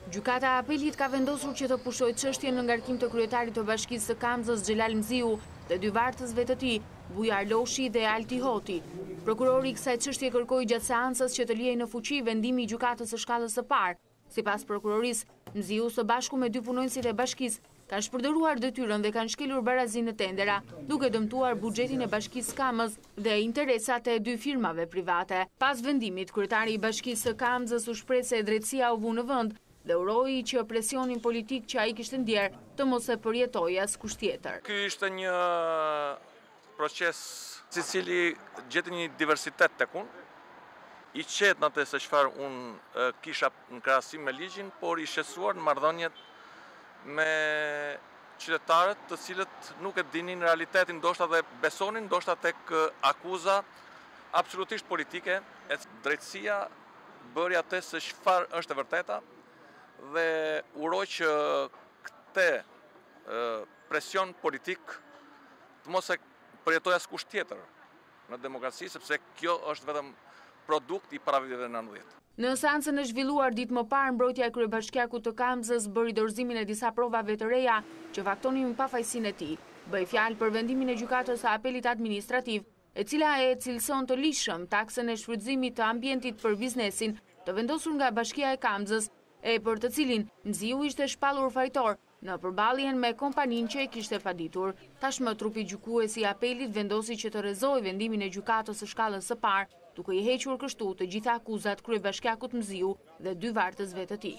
Gjykata e Apelit ka vendosur që të pushojë çështjen në ngarkim të kryetarit të Bashkisë së Kamzës Xhelal Mziu dhe dy vartësve të tij, Bujar Loshi dhe Alti Hoti. Prokurori i kësaj çështje kërkoi gjatë seancës që të lihej në fuqi vendimi i gjykatës së shkallës së parë. Sipas prokurorisë, Mziu së bashku me dy punonësit e bashkisë kanë shpërdoruar detyrën dhe kanë shkelur barazinë në tendera, duke dëmtuar buxhetin e Bashkisë Kamës dhe interesat e dy firmave private. Pas vendimit, kryetari i Bashkisë së Kamzës u shpreh se drejtësia u vu në vend dhe uroi që presionin politik që ai kishte ndier të mos e përjetojë askush tjetër. Ky ishte një proces i cili gjeti një diversitet tek unë. I qetë në të se çfarë unë kisha në krahasim me ligjin, por i shqetësuar në marrëdhëniet me qytetarët të cilët nuk e dinin realitetin, ndoshta dhe besonin ndoshta tek akuza absolutisht politike, e drejtësia bëri atë se çfarë është e vërteta dhe uroj që këtë presion politik të mos e përjetojë askush tjetër në demokraci, sepse kjo është vetëm produkt i paraviteve 90. Në seancën e zhvilluar ditë më parë, mbrojtja e kryebashkiakut të Kamzës bëri dorëzimin e disa provave të reja që faktonin pafajësinë e tij. Bëi fjalë për vendimin e gjykatës së Apelit administrativ, e cila e cilëson të lishëm taksën e shfrytëzimit të ambientit për biznesin të vendosur nga Bashkia e Kamzës, e për të cilin Mziu ishte shpallur fajtor në përballjen me kompaninë që e kishte paditur. Tashmë trupi gjykues i Apelit vendosi që të rrezojë vendimin e gjykatës së shkallës së parë, duke i hequr kështu të gjitha akuzat kryebashkiakut Mziu dhe dy vartësve të tij.